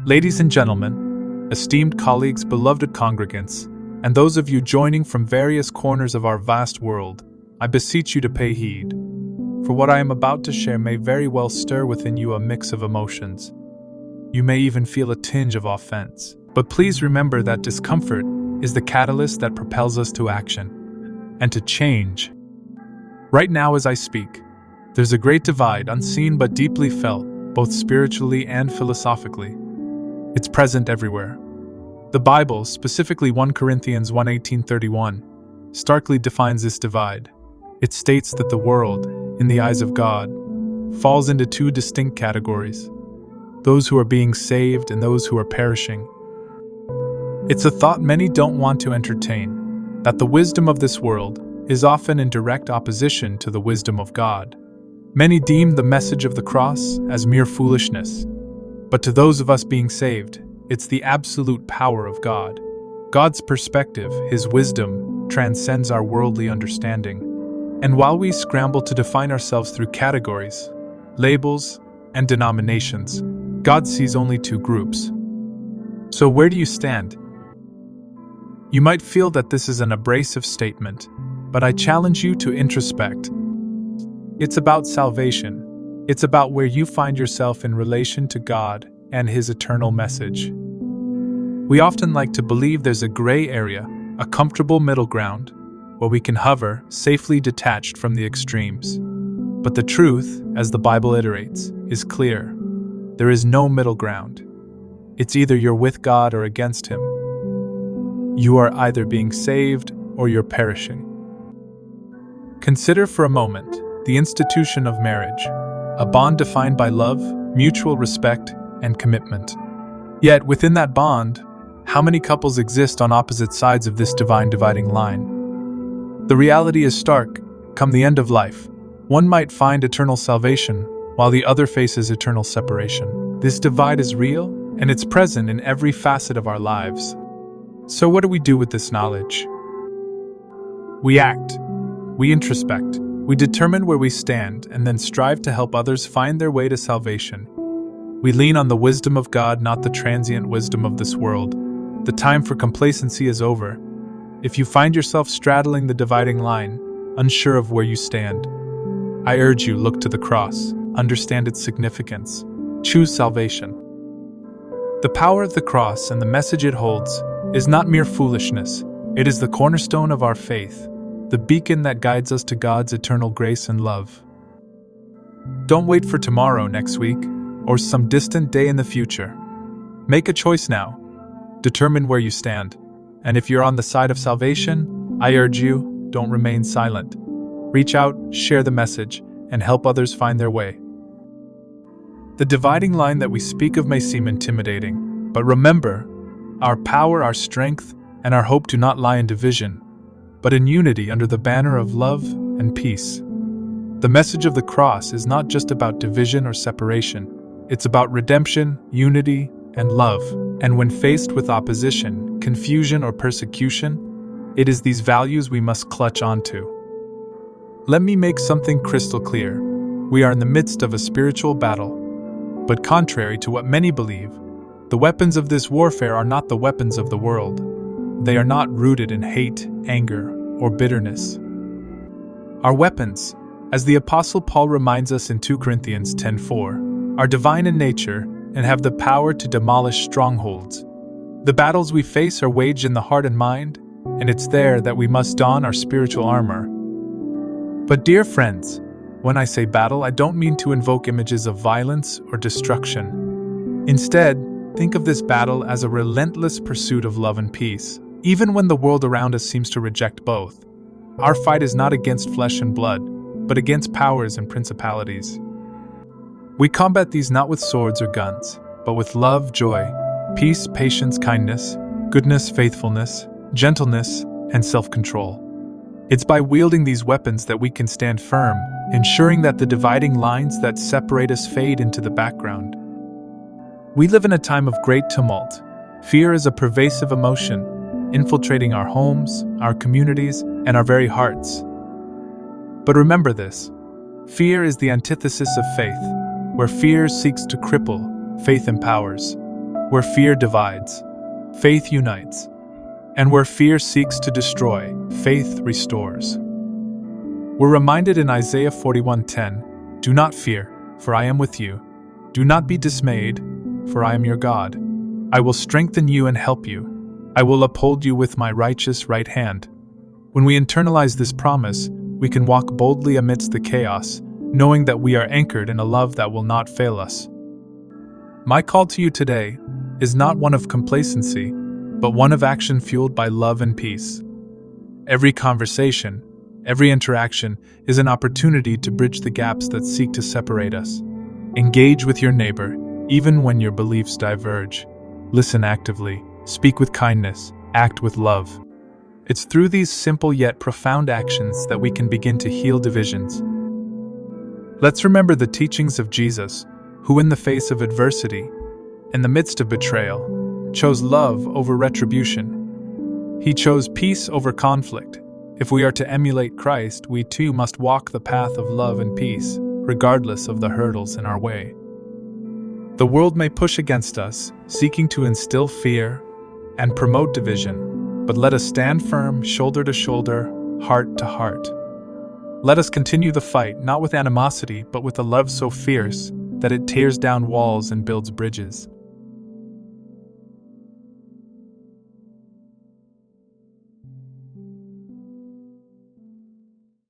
Ladies and gentlemen, esteemed colleagues, beloved congregants, and those of you joining from various corners of our vast world, I beseech you to pay heed, for what I am about to share may very well stir within you a mix of emotions. You may even feel a tinge of offense, but please remember that discomfort is the catalyst that propels us to action and to change. Right now, as I speak, there's a great divide, unseen but deeply felt, both spiritually and philosophically. It's present everywhere. The Bible, specifically 1 Corinthians 1:18-31, starkly defines this divide. It states that the world, in the eyes of God, falls into two distinct categories: those who are being saved and those who are perishing. It's a thought many don't want to entertain, that the wisdom of this world is often in direct opposition to the wisdom of God. Many deem the message of the cross as mere foolishness. But to those of us being saved, it's the absolute power of God. God's perspective, His wisdom, transcends our worldly understanding. And while we scramble to define ourselves through categories, labels, and denominations, God sees only two groups. So where do you stand? You might feel that this is an abrasive statement, but I challenge you to introspect. It's about salvation. It's about where you find yourself in relation to God and His eternal message. We often like to believe there's a gray area, a comfortable middle ground, where we can hover, safely detached from the extremes. But the truth, as the Bible iterates, is clear. There is no middle ground. It's either you're with God or against Him. You are either being saved or you're perishing. Consider for a moment the institution of marriage, a bond defined by love, mutual respect, and commitment. Yet, within that bond, how many couples exist on opposite sides of this divine dividing line? The reality is stark. Come the end of life, one might find eternal salvation, while the other faces eternal separation. This divide is real, and it's present in every facet of our lives. So what do we do with this knowledge? We act. We introspect. We determine where we stand and then strive to help others find their way to salvation. We lean on the wisdom of God, not the transient wisdom of this world. The time for complacency is over. If you find yourself straddling the dividing line, unsure of where you stand, I urge you, look to the cross, understand its significance, choose salvation. The power of the cross and the message it holds is not mere foolishness. It is the cornerstone of our faith, the beacon that guides us to God's eternal grace and love. Don't wait for tomorrow, next week, or some distant day in the future. Make a choice now. Determine where you stand. And if you're on the side of salvation, I urge you, don't remain silent. Reach out, share the message, and help others find their way. The dividing line that we speak of may seem intimidating, but remember, our power, our strength, and our hope do not lie in division, but in unity under the banner of love and peace. The message of the cross is not just about division or separation. It's about redemption, unity, and love. And when faced with opposition, confusion, or persecution, it is these values we must clutch onto. Let me make something crystal clear. We are in the midst of a spiritual battle. But contrary to what many believe, the weapons of this warfare are not the weapons of the world. They are not rooted in hate, anger, or bitterness. Our weapons, as the Apostle Paul reminds us in 2 Corinthians 10:4, are divine in nature and have the power to demolish strongholds. The battles we face are waged in the heart and mind, and it's there that we must don our spiritual armor. But dear friends, when I say battle, I don't mean to invoke images of violence or destruction. Instead, think of this battle as a relentless pursuit of love and peace, even when the world around us seems to reject both. Our fight is not against flesh and blood, but against powers and principalities. We combat these not with swords or guns, but with love, joy, peace, patience, kindness, goodness, faithfulness, gentleness, and self-control. It's by wielding these weapons that we can stand firm, ensuring that the dividing lines that separate us fade into the background. We live in a time of great tumult. Fear is a pervasive emotion, infiltrating our homes, our communities, and our very hearts. But remember this: fear is the antithesis of faith. Where fear seeks to cripple, faith empowers. Where fear divides, faith unites. And where fear seeks to destroy, faith restores. We're reminded in Isaiah 41:10, "Do not fear, for I am with you. Do not be dismayed, for I am your God. I will strengthen you and help you. I will uphold you with my righteous right hand." When we internalize this promise, we can walk boldly amidst the chaos, knowing that we are anchored in a love that will not fail us. My call to you today is not one of complacency, but one of action fueled by love and peace. Every conversation, every interaction is an opportunity to bridge the gaps that seek to separate us. Engage with your neighbor, even when your beliefs diverge. Listen actively, speak with kindness, act with love. It's through these simple yet profound actions that we can begin to heal divisions. Let's remember the teachings of Jesus, who in the face of adversity, in the midst of betrayal, chose love over retribution. He chose peace over conflict. If we are to emulate Christ, we too must walk the path of love and peace, regardless of the hurdles in our way. The world may push against us, seeking to instill fear and promote division, but let us stand firm, shoulder to shoulder, heart to heart. Let us continue the fight, not with animosity, but with a love so fierce that it tears down walls and builds bridges.